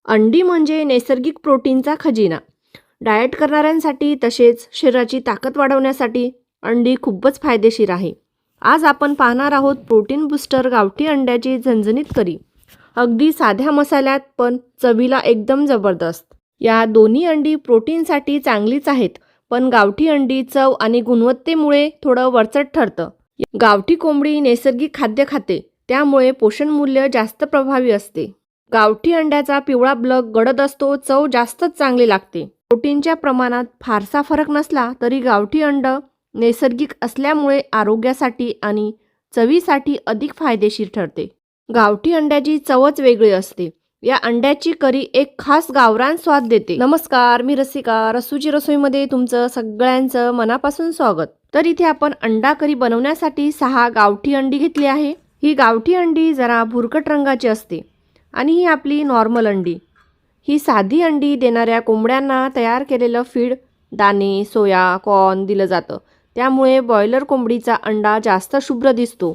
अंडी म्हणजे नैसर्गिक प्रोटीनचा खजिना. डाएट करणाऱ्यांसाठी तसेच शरीराची ताकद वाढवण्यासाठी अंडी खूपच फायदेशीर आहे. आज आपण पाहणार आहोत प्रोटीन बूस्टर गावठी अंड्याची झणझणीत करी. अगदी साध्या मसाल्यात पण चवीला एकदम जबरदस्त. या दोन्ही अंडी प्रोटीनसाठी चांगलीच आहेत, पण गावठी अंडी चव आणि गुणवत्तेमुळे थोडं वरचढ ठरतं. गावठी कोंबडी नैसर्गिक खाद्य खाते, त्यामुळे पोषण मूल्य जास्त प्रभावी असते. गावठी अंड्याचा पिवळा ब्लग गडद असतो, चव जास्तच चांगली लागते. प्रोटीनच्या प्रमाणात फारसा फरक नसला तरी गावठी अंड नैसर्गिक असल्यामुळे आरोग्यासाठी आणि चवीसाठी अधिक फायदेशीर ठरते. गावठी अंड्याची चवच वेगळी असते. या अंड्याची करी एक खास गावरान स्वाद देते. नमस्कार, मी रसिका. रसूची रसोईमध्ये तुमचं सगळ्यांचं मनापासून स्वागत. तर इथे आपण अंडा करी बनवण्यासाठी 6 गावठी अंडी घेतली आहे. ही गावठी अंडी जरा भुरकट रंगाची असते आणि ही आपली नॉर्मल अंडी. ही साधी अंडी देणाऱ्या कोंबड्यांना तयार केलेलं फीड, दाणे, सोया, कॉर्न दिलं जातं. त्यामुळे बॉयलर कोंबडीचा अंडा जास्त शुभ्र दिसतो.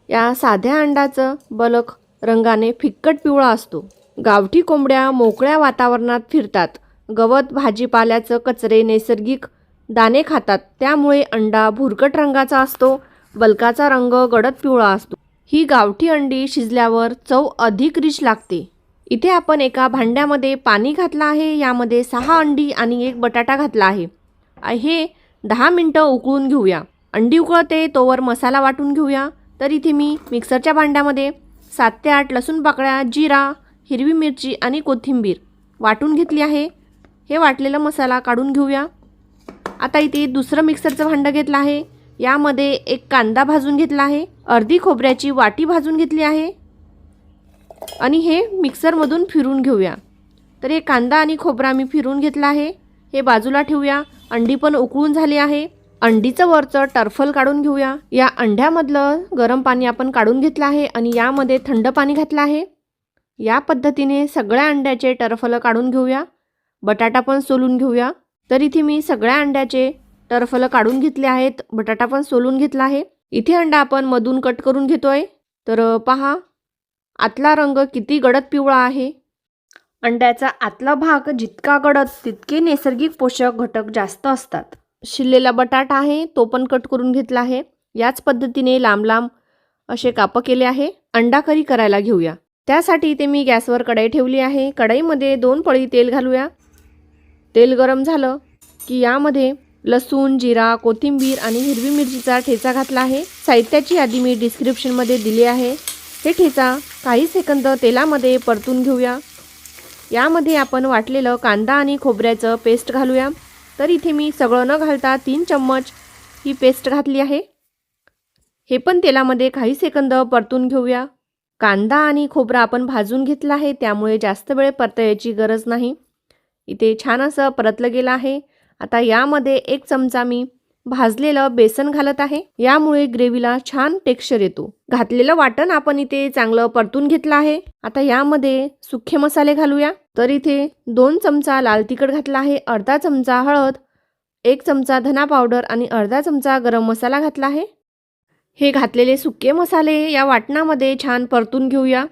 या साध्या अंडाचं बलक रंगाने फिक्कट पिवळा असतो. गावठी कोंबड्या मोकळ्या वातावरणात फिरतात. गवत, भाजीपाल्याचं कचरे, नैसर्गिक दाणे खातात. त्यामुळे अंडा भुरकट रंगाचा असतो. बलकाचा रंग गडद पिवळा असतो. ही गावठी अंडी शिजल्यावर चव अधिक रिच लागते. इथे आपण एका भांड्यामध्ये पाणी घातलं आहे. यामध्ये 6 अंडी आणि 1 बटाटा घातला आहे. हे 10 मिनटं उकळून घेऊया. अंडी उकळते तोवर मसाला वाटून घेऊया. तर इथे मी मिक्सरच्या भांड्यामध्ये 7 ते 8 लसूण पाकळ्या, जिरा, हिरवी मिरची आणि कोथिंबीर वाटून घेतली आहे. हे वाटलेला मसाला काढून घेऊया. आता इथे दुसरं मिक्सरचं भांडं घेतलं आहे. यामध्ये 1 कांदा भाजून घेतला आहे. अर्धी खोबऱ्याची वाटी भाजून घेतली आहे आणि हे मिक्सरमधून फिरून घेऊया. तर हे कांदा आणि खोबरा मी फिरून घेतला आहे. हे बाजूला ठेवूया. अंडी पण उकळून झाली आहे. अंडीचं वरचं टरफल काढून घेऊया. या अंड्यामधलं गरम पाणी आपण काढून घेतलं आहे आणि यामध्ये थंड पाणी घातलं आहे. या पद्धतीने सगळ्या अंड्याचे टरफल काढून घेऊया. बटाटा पण सोलून घेऊया. तर इथे मी सगळ्या अंड्याचे टरफल काढून घेतले आहेत. बटाटा पण सोलून घेतला आहे. इथे अंडा आपण मधून कट करून घेतोय. तर पहा, आतला रंग किती गडद पिवळा आहे. अंड्याचा आतला भाग जितका गडद तितके नैसर्गिक पोषक घटक जास्त असतात. शिजलेला बटाटा आहे, तो पण कट करून घेतला आहे. याच पद्धतीने लांब लांब असे काप केले आहे. अंडा करी करायला घेऊया. त्यासाठी इथे मी गॅसवर कढई ठेवली आहे. कढईमध्ये 2 पळी तेल घालूया. तेल गरम झालं की यामध्ये लसूण, जिरा, कोथिंबीर आणि हिरवी मिरचीचा ठेचा घातला आहे. साहित्याची यादी मी डिस्क्रिप्शनमध्ये दिली आहे. हे ठेचा काही सेकंद तेलामध्ये परतून घेऊया. यामध्ये आपण वाटलेलं कांदा आणि खोबऱ्याचं पेस्ट घालूया. तर इथे मी सगळं न घालता 3 चम्मच ही पेस्ट घातली आहे. हे पण तेलामध्ये काही सेकंद परतून घेऊया. कांदा आणि खोबरा आपण भाजून घेतला आहे, त्यामुळे जास्त वेळ परतायची गरज नाही. इथे छान असं परतलं गेलं आहे. आता यामध्ये 1 चमचा मी भाजलेलं बेसन घालत आहे. यामुळे ग्रेव्हीला छान टेक्स्चर येतो. घातलेलं वाटण आपण इथे चांगलं परतून घेतलं आहे. आता यामध्ये सुखे मसाले घालूया. तर इथे 2 चमचा लाल तिखट घातला आहे, अर्धा चमचा हळद, 1 चमचा धना पावडर आणि अर्धा चमचा गरम मसाला घातला आहे. हे घातलेले सुके मसाले या वाटणामध्ये छान परतून घेऊया.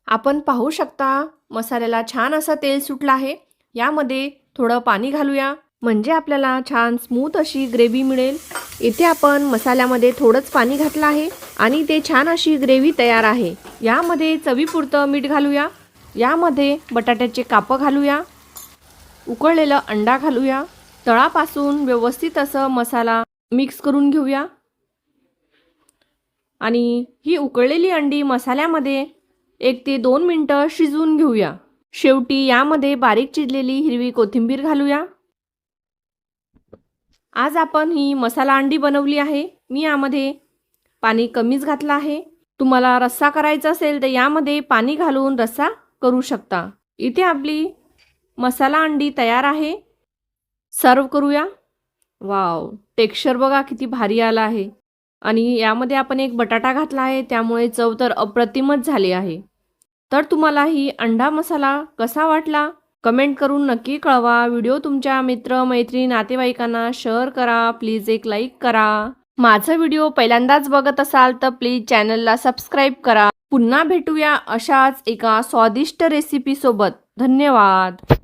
आपण पाहू शकता मसाल्याला छान असं तेल सुटलं आहे. यामध्ये थोडं पाणी घालूया, म्हणजे आपल्याला छान स्मूथ अशी ग्रेव्ही मिळेल. इथे आपण मसाल्यामध्ये थोडंच पाणी घातलं आहे आणि ते छान अशी ग्रेव्ही तयार आहे. यामध्ये चवीपुरतं मीठ घालूया. यामध्ये बटाट्याचे काप घालूया. उकळलेलं अंडा घालूया. तळापासून व्यवस्थित असं मसाला मिक्स करून घेऊया आणि ही उकळलेली अंडी मसाल्यामध्ये 1 ते 2 मिनटं शिजवून घेऊया. शेवटी यामध्ये बारीक चिरलेली हिरवी कोथिंबीर घालूया. आज आपण ही मसाला अंडी बनवली आहे. मी यामध्ये पाणी कमीच घातलं आहे. तुम्हाला रस्सा करायचा असेल तर यामध्ये पाणी घालून रस्सा करू शकता. इथे आपली मसाला अंडी तयार आहे. सर्व करूया. वाव, टेक्स्चर बघा किती भारी आला आहे. आणि यामध्ये आपण 1 बटाटा घातला आहे, त्यामुळे चव तर अप्रतिमच झाली आहे. तर तुम्हाला ही अंडा मसाला कसा वाटला कमेंट करून नक्की कळवा. व्हिडिओ तुमच्या मित्र, मैत्रिणी, नातेवाईकांना शेअर करा. प्लीज एक लाईक करा. माझा व्हिडिओ पहिल्यांदाच बघत असाल तर प्लीज चॅनलला सबस्क्राईब करा. पुन्हा भेटूया अशाच एका स्वादिष्ट रेसिपी सोबत. धन्यवाद.